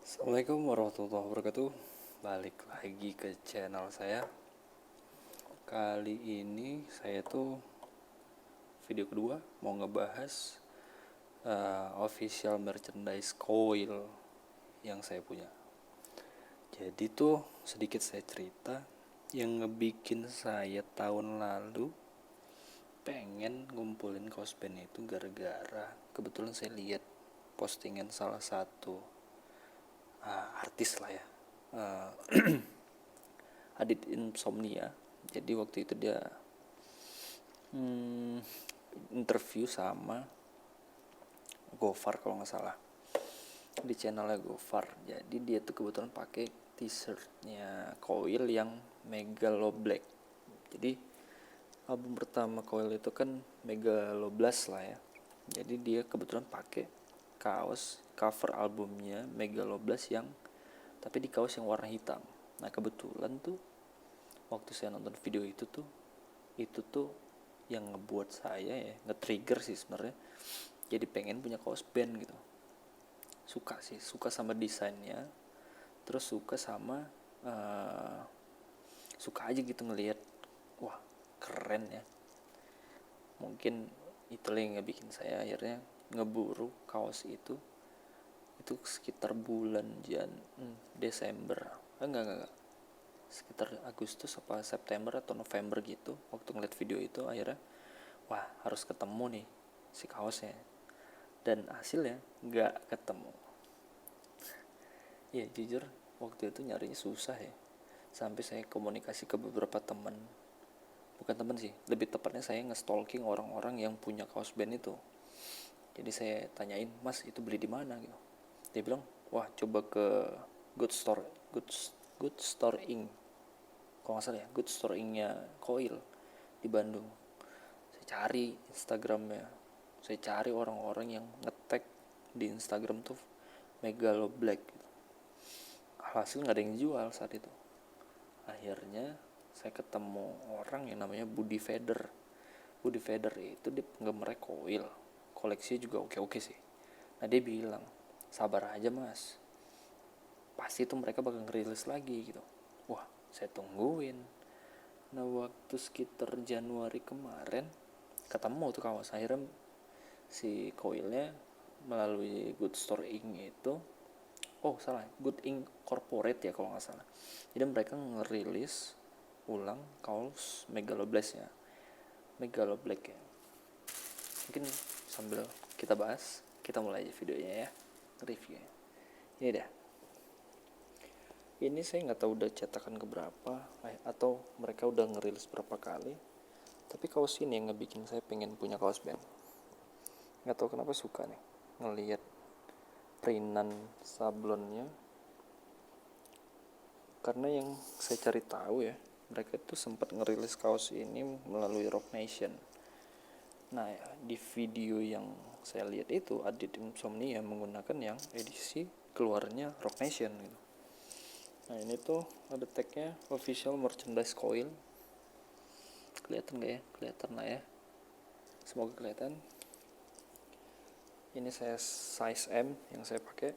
Assalamualaikum warahmatullahi wabarakatuh. Balik lagi ke channel saya. Kali ini saya tuh video kedua mau ngebahas official merchandise coil yang saya punya. Jadi tuh sedikit saya cerita yang ngebikin saya tahun lalu pengen ngumpulin kaos band itu gara-gara kebetulan saya lihat postingan salah satu artis lah ya, Adit Insomnia. Jadi waktu itu dia interview sama Gofar kalau nggak salah, di channelnya Gofar. Jadi dia tuh kebetulan pakai t-shirtnya Coil yang Megalo Black. Jadi album pertama Coil itu kan Megalo Blast lah ya. Jadi dia kebetulan pakai kaos cover albumnya Megalo Blast yang tapi di kaos yang warna hitam. Nah kebetulan tuh waktu saya nonton video itu tuh yang ngebuat saya ya nge-trigger sih sebenarnya, jadi pengen punya kaos band gitu. Suka sama desainnya, terus suka sama suka aja gitu ngelihat, wah keren ya. Mungkin itulah yang ngebikin saya akhirnya ngeburu kaos itu sekitar bulan Desember, enggak, sekitar Agustus apa September atau November gitu. Waktu ngeliat video itu akhirnya wah harus ketemu nih si kaosnya, dan hasilnya nggak ketemu. Ya jujur waktu itu nyarinya susah ya, sampai saya komunikasi ke beberapa teman, bukan teman sih, lebih tepatnya saya nge-stalking orang-orang yang punya kaos band itu. Jadi saya tanyain, mas itu beli di mana gitu. Dia bilang, wah coba ke Good Store, Good Store Inc. Kalau nggak salah ya, Good Store Inc-nya Coil di Bandung. Saya cari Instagramnya, saya cari orang-orang yang nge-tag di Instagram tuh Megalo Black gitu. Alhasil nggak ada yang jual saat itu. Akhirnya saya ketemu orang yang namanya Budi Feder. Budi Feder itu dia penggemar Coil, koleksinya juga oke-oke sih. Nah dia bilang, sabar aja mas, pasti tuh mereka bakal ngerilis lagi gitu. Wah saya tungguin. Nah waktu sekitar Januari kemarin ketemu tuh kawas. Akhirnya si Coilnya melalui Good Store Inc itu, oh salah, Good Inc Corporate ya kalau nggak salah. Jadi mereka ngerilis ulang kaos Megalo Blast ya, Megalo Black ya. Mungkin sambil kita bahas, kita mulai aja videonya ya, review. Ini dah. Ini saya nggak tahu udah cetakan keberapa atau mereka udah ngerilis berapa kali. Tapi kaos ini yang ngebikin saya pengen punya kaos band. Nggak tahu kenapa suka nih ngelihat printan sablonnya. Karena yang saya cari tahu ya, mereka itu sempat ngerilis kaos ini melalui Rock Nation. Nah di video yang saya lihat itu Adit Insomnia menggunakan yang edisi keluarnya Rock Nation gitu. Nah ini tuh ada tagnya official merchandise Coil. Kelihatan gak ya? Kelihatan lah ya, semoga kelihatan. Ini saya size M yang saya pakai,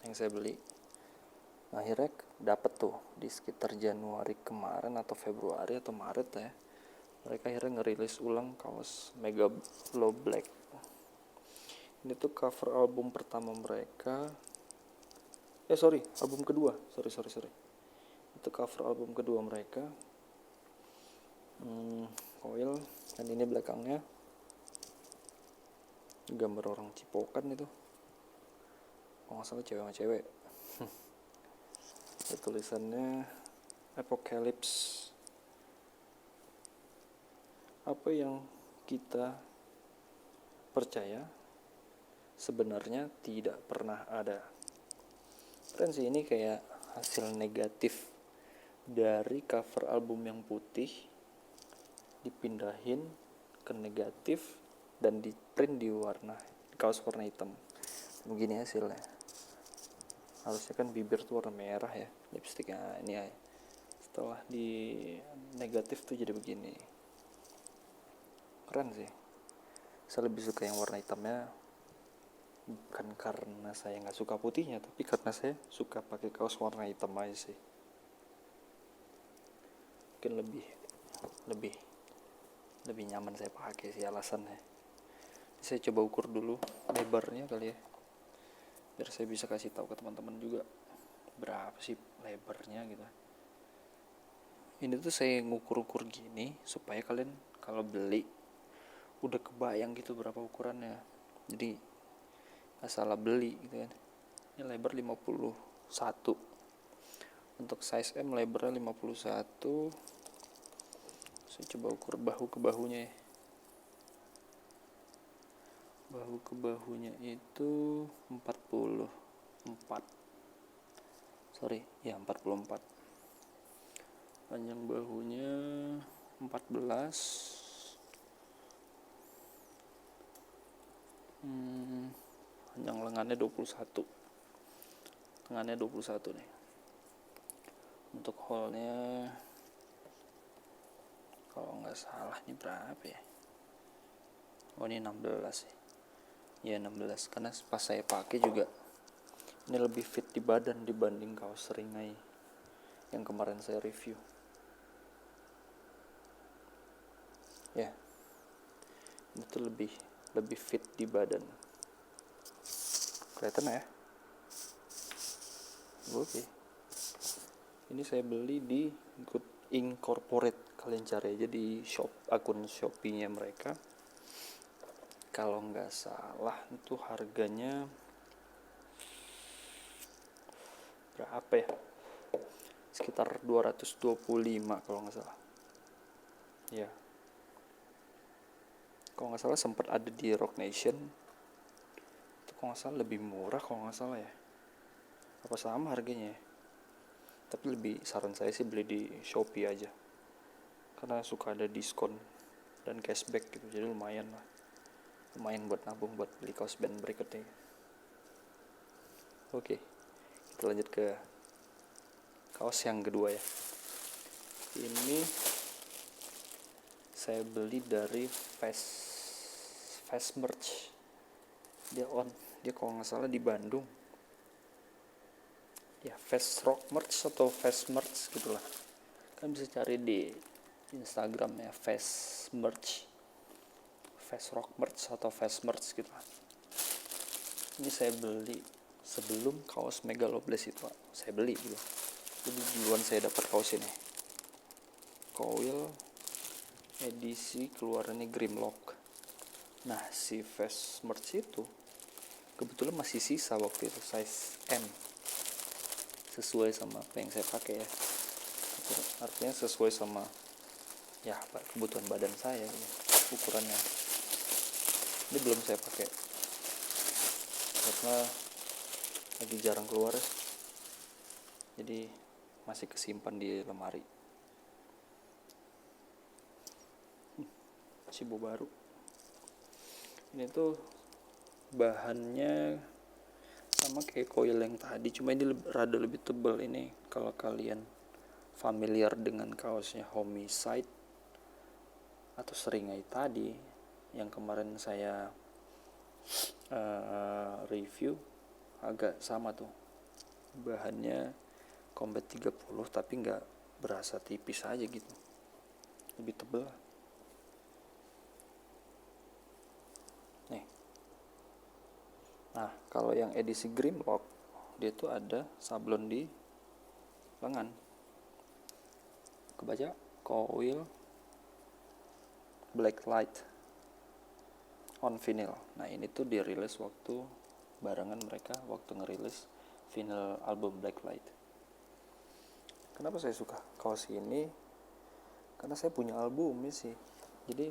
yang saya beli. Nah, akhirnya dapet tuh di sekitar Januari kemarin atau Februari atau Maret ya, mereka akhirnya ngerilis ulang kaos Megalo Black. Ini tuh cover album pertama mereka, album kedua, sorry. Itu cover album kedua mereka, Coil. Dan ini belakangnya gambar orang cipokan itu, kalau nggak salah cewek sama cewek. Tulisannya Apocalypse. Apa yang kita percaya sebenarnya tidak pernah ada. Keren sih, ini kayak hasil negatif dari cover album yang putih dipindahin ke negatif dan di print di kaos warna hitam. Begini hasilnya. Harusnya kan bibir tuh warna merah ya, lipstiknya. Ini ya, setelah di negatif tuh jadi begini. Keren sih. Saya lebih suka yang warna hitamnya, bukan karena saya nggak suka putihnya, tapi karena saya suka pakai kaos warna hitam aja sih. Mungkin lebih lebih nyaman saya pakai sih alasannya. Saya coba ukur dulu lebarnya kali ya, biar saya bisa kasih tahu ke teman-teman juga berapa sih lebarnya gitu. Ini tuh saya ngukur-ukur gini supaya kalian kalau beli udah kebayang gitu berapa ukurannya, jadi nggak salah beli gitu kan. Ini lebar 51, untuk size M lebarnya 51. Saya coba ukur bahu ke bahunya ya. Bahu ke bahunya itu 44, 44. Panjang bahunya 14. Panjang lengannya 21. Lengannya 21 nih. Untuk hole-nya kalau nggak salah ini berapa ya? Oh, ini 16 ya. Ya 16, karena pas saya pakai juga ini lebih fit di badan dibanding kaos seringai yang kemarin saya review. Ya, itu lebih fit di badan. Kelihatan ya? Oke. Ini saya beli di Good Incorporate. Kalian cari aja di akun Shopee-nya mereka. Kalau nggak salah itu harganya berapa ya? Sekitar 225 kalau nggak salah. Ya. Kalau nggak salah sempat ada di Rock Nation. Itu kalau nggak salah lebih murah kalau nggak salah ya. Apa sama harganya ya? Tapi saran saya sih beli di Shopee aja, karena suka ada diskon dan cashback gitu, jadi lumayan buat nabung buat beli kaos band berikutnya. Oke, kita lanjut ke kaos yang kedua ya. Ini saya beli dari Fast Merch. Dia kalau nggak salah di Bandung ya, Fast Rock Merch atau Fast Merch gitulah, kan bisa cari di Instagram ya, Fast Rock Merch atau Fast Merch gitu. Ini saya beli sebelum kaos Megaloblast itu saya beli gitu. Jadi duluan saya dapat kaos ini, Coil edisi keluarannya Grimlock. Nah, si Fast Merch itu kebetulan masih sisa waktu itu, size M, sesuai sama apa yang saya pakai ya. Artinya sesuai sama ya kebutuhan badan saya gitu, ukurannya. Ini belum saya pakai karena lagi jarang keluar, jadi masih kesimpan di lemari. Cibo baru. Ini tuh bahannya sama kayak coil yang tadi, cuma ini rada lebih tebal. Ini kalau kalian familiar dengan kaosnya Homicide atau seringai tadi yang kemarin saya review, agak sama tuh bahannya Combat 30, tapi nggak berasa tipis aja gitu, lebih tebal nih. Nah, kalau yang edisi Grimlock dia tuh ada sablon di lengan, kebaca Coil Blacklight on vinyl. Nah, ini tuh dirilis waktu barengan mereka waktu ngerilis vinyl album Blacklight. Kenapa saya suka kaos ini? Karena saya punya albumnya sih. Jadi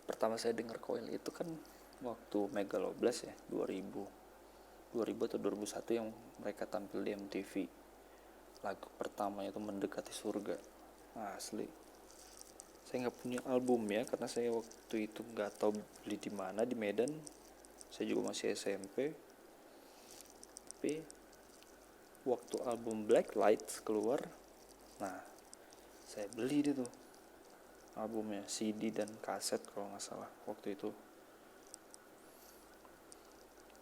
pertama saya dengar Coil itu kan waktu Megaloblast ya, 2000 atau 2001 yang mereka tampil di MTV. Lagu pertamanya itu Mendekati Surga. Nah, asli saya nggak punya album ya, karena saya waktu itu nggak tahu beli di mana, di Medan. Saya juga masih SMP. Tapi waktu album Blacklight keluar, nah saya beli itu albumnya, CD dan kaset kalau nggak salah waktu itu.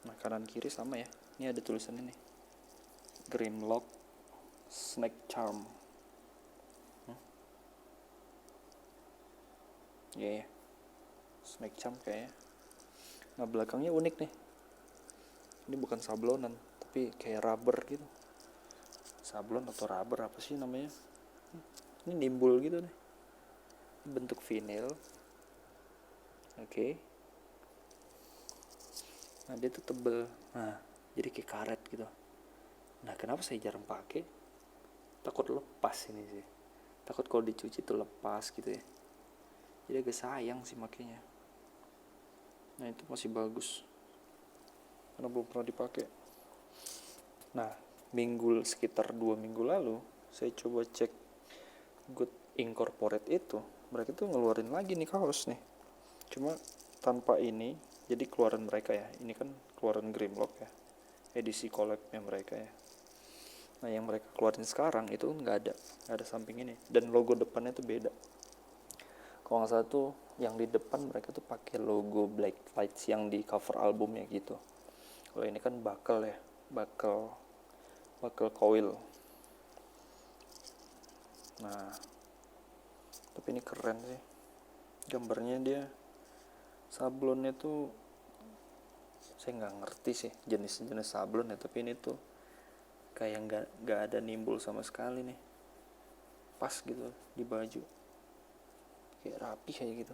Nah kanan kiri sama ya, ini ada tulisannya nih, Grimlock Snake Charm. Iya ya, Snake Charm kayaknya. Nah belakangnya unik nih, ini bukan sablonan tapi kayak rubber gitu. Sablon atau rubber apa sih namanya, ini nimbul gitu nih, bentuk vinyl. Oke. Nah dia tuh tebel, nah jadi kayak karet gitu. Nah kenapa saya jarang pakai, takut lepas ini sih, takut kalau dicuci tuh lepas gitu ya, jadi agak sayang sih makanya. Nah itu masih bagus karena belum pernah dipakai. Nah sekitar 2 minggu lalu saya coba cek Good Incorporate itu, mereka tuh ngeluarin lagi nih kaos nih, cuma tanpa ini. Jadi keluaran mereka ya, ini kan keluaran Grimlock ya, edisi collabnya mereka ya. Nah yang mereka keluarin sekarang itu nggak ada samping ini, dan logo depannya tuh beda. Kalau nggak salah tuh yang di depan mereka tuh pakai logo Black Lights yang di cover albumnya gitu. Kalau ini kan buckle ya, buckle coil. Nah tapi ini keren sih, gambarnya dia sablonnya tuh saya nggak ngerti sih jenis-jenis sablon ya, tapi ini tuh kayak nggak ada nimbul sama sekali nih, pas gitu di baju, kayak rapi kayak gitu.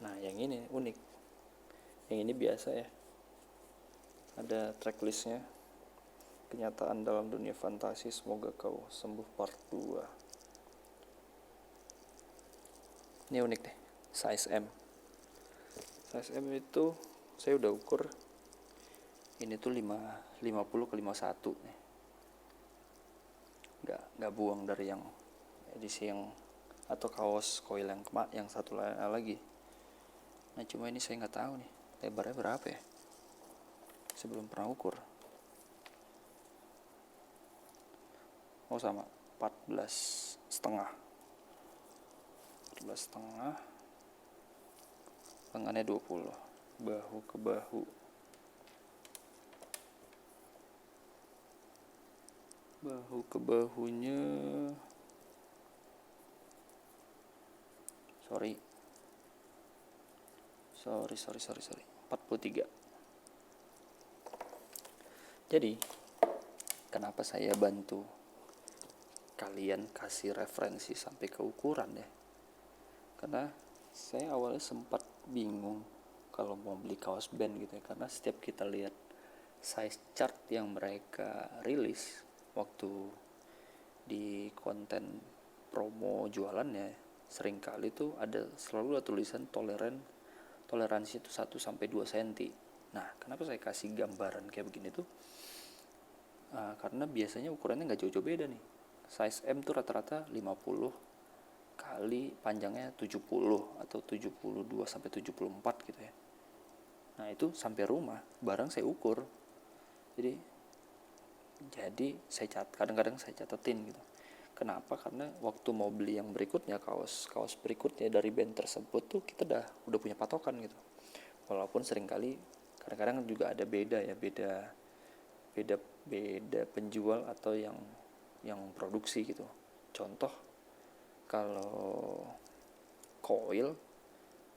Nah yang ini unik, yang ini biasa ya, ada tracklistnya, kenyataan dalam dunia fantasi, semoga kau sembuh part 2. Ini unik deh, size M itu saya udah ukur, ini tuh 50 ke 51 nih, nggak buang dari yang edisi yang atau kaos coil yang satu lagi. Nah cuma ini saya nggak tahu nih lebarnya berapa ya, saya belum pernah ukur. Oh sama, 14,5, lengannya 20, bahu ke bahu, bahunya sorry 43. Jadi kenapa saya bantu kalian kasih referensi sampai ke ukuran ya, karena saya awalnya sempat bingung kalau mau beli kaos band gitu ya, karena setiap kita lihat size chart yang mereka rilis waktu di konten promo jualannya, seringkali tuh selalu ada tulisan toleransi itu 1-2 cm. Nah kenapa saya kasih gambaran kayak begini tuh, karena biasanya ukurannya nggak jauh-jauh beda nih. Size M tuh rata-rata 50 kali panjangnya 70 atau 72-74 gitu ya. Nah itu sampai rumah barang saya ukur, jadi kadang-kadang saya catetin gitu. Kenapa? Karena waktu mau beli yang berikutnya, kaos berikutnya dari band tersebut tuh kita udah punya patokan gitu. Walaupun seringkali kadang-kadang juga ada beda penjual atau yang produksi gitu. Contoh kalau coil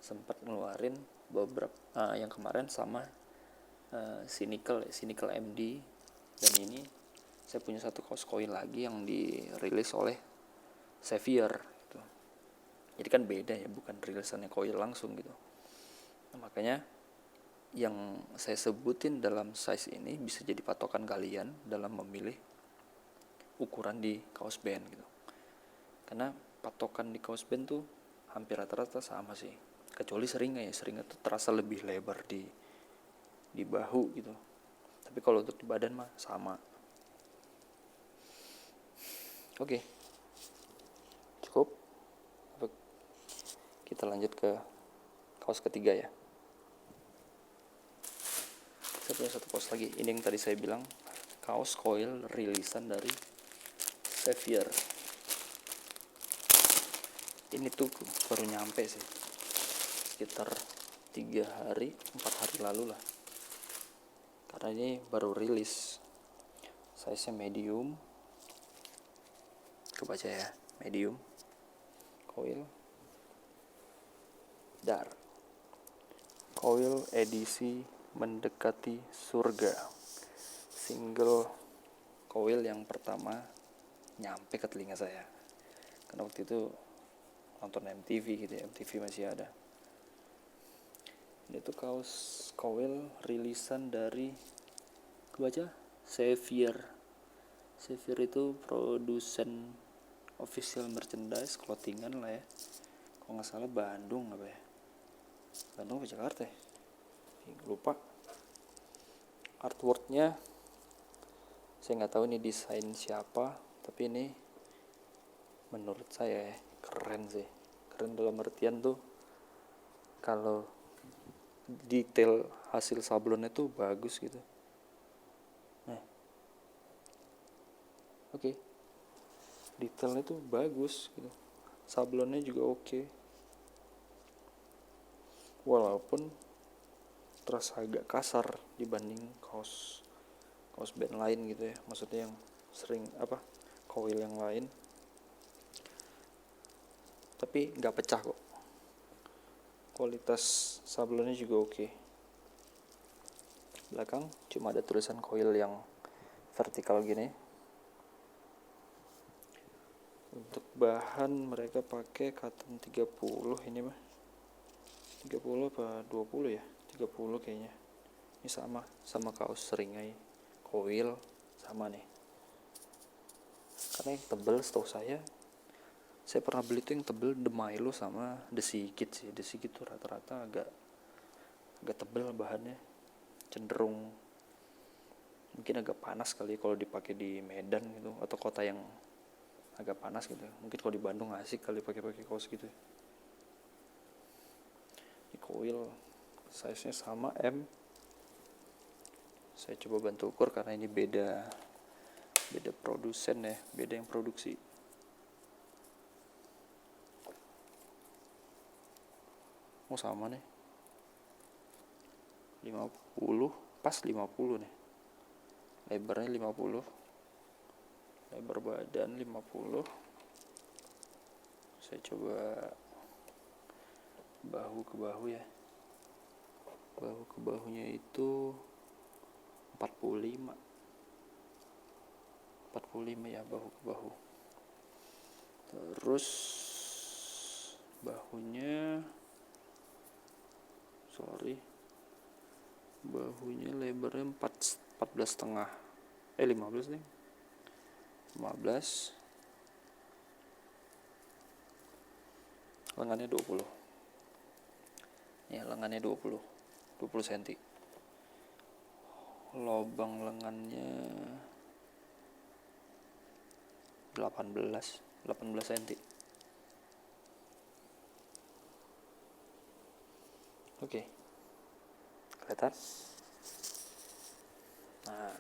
sempat ngeluarin beberapa yang kemarin sama Cynical MD, dan ini saya punya satu kaos coil lagi yang dirilis oleh Xavier gitu. Jadi kan beda ya, bukan rilisannya coil langsung gitu. Nah, makanya yang saya sebutin dalam size ini bisa jadi patokan kalian dalam memilih ukuran di kaos band gitu. Karena patokan di kaos band tuh hampir rata-rata sama sih, kecuali seringnya tuh terasa lebih lebar di bahu gitu. Tapi kalau untuk di badan mah sama. Oke. Cukup. Kita lanjut ke kaos ketiga ya. Saya punya satu kaos lagi. Ini yang tadi saya bilang kaos coil rilisan dari Xavier. Ini tuh baru nyampe sih, sekitar 4 hari lalu lah, karena ini baru rilis. Size nya medium, kebaca ya, medium, coil dar, coil edisi mendekati surga, single coil yang pertama nyampe ke telinga saya karena waktu itu nonton MTV gitu ya, MTV masih ada. Ini tuh kaos coil rilisan dari kebaca Xavier itu produsen official merchandise clothingan lah ya, kalau nggak salah Bandung apa ya, Bandung atau Jakarta ya, lupa. Artworknya saya nggak tahu ini desain siapa, tapi ini menurut saya ya, keren sih. Keren dalam artian tuh kalau detail hasil sablonnya tuh bagus gitu. Nah, oke. Detailnya tuh bagus gitu. Sablonnya juga oke. Walaupun terasa agak kasar dibanding kaos band lain gitu ya, maksudnya yang sering coil yang lain, tapi nggak pecah kok. Kualitas sablonnya juga oke. Belakang cuma ada tulisan coil yang vertikal gini. Untuk bahan mereka pakai cotton 30 ini mah. 30 apa 20 ya? 30 kayaknya. Ini sama kaos seringai coil sama nih. Karena yang tebel setahu saya pernah beli tuh yang tebel The Milo sama The Sigit sih. The Sigit tuh rata-rata agak tebel bahannya, cenderung mungkin agak panas kali kalau dipakai di Medan gitu atau kota yang agak panas gitu. Mungkin kalau di Bandung asik kali pakai kaos gitu. Ini coil size nya sama M. Saya coba bantu ukur karena ini beda produsen ya, beda yang produksi. Oh sama nih, 50, pas 50 nih. Lebarnya 50, lebar badan 50. Saya coba bahu ke bahu ya. Bahu ke bahunya itu 45 ya, bahu ke bahu. Terus bahunya lebarnya 14,5, 15 nih, 15. Lengannya 20 ya, lengannya 20 cm. Lobang lengannya 18 cm. Oke. Kelihatan? Nah,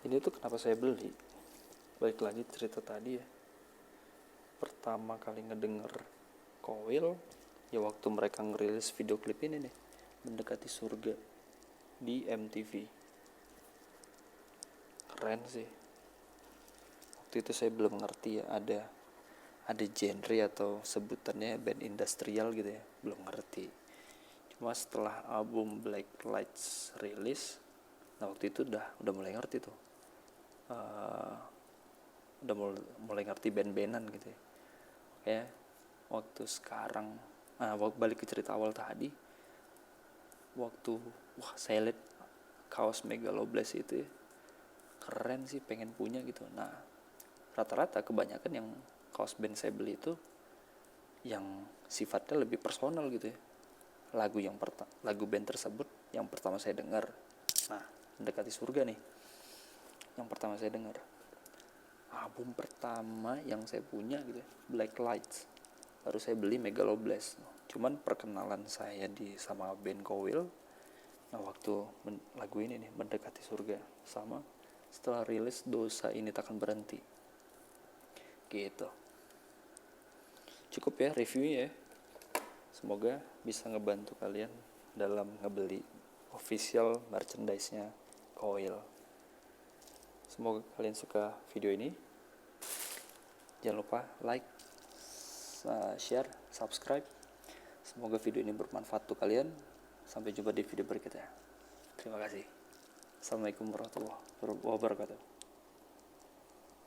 ini tuh kenapa saya beli. Balik lagi cerita tadi ya. Pertama kali ngedenger coil ya waktu mereka ngerilis video klip ini nih, Mendekati Surga di MTV. Keren sih. Waktu itu saya belum ngerti ya ada genre atau sebutannya band industrial gitu ya, belum ngerti. Cuma setelah album Black Lights rilis, nah waktu itu udah mulai ngerti tuh. Udah mulai ngerti band-bandan gitu ya. Kayak waktu sekarang, balik ke cerita awal tadi, waktu saya lihat kaos Megaloblast itu ya, keren sih, pengen punya gitu. Nah rata-rata kebanyakan yang kaos band saya beli itu yang sifatnya lebih personal gitu ya. Lagu band tersebut yang pertama saya dengar, nah Mendekati Surga nih yang pertama saya dengar. Album pertama yang saya punya gitu ya, Black Lights, baru saya beli Megaloblast. Cuman perkenalan saya sama band coil, nah waktu lagu ini nih Mendekati Surga, sama setelah rilis Dosa Ini Takkan Berhenti gitu. Cukup ya reviewnya ya. Semoga bisa ngebantu kalian dalam ngebeli official merchandise-nya Koil. Semoga kalian suka video ini. Jangan lupa like, share, subscribe. Semoga video ini bermanfaat untuk kalian. Sampai jumpa di video berikutnya. Terima kasih. Assalamualaikum warahmatullahi wabarakatuh.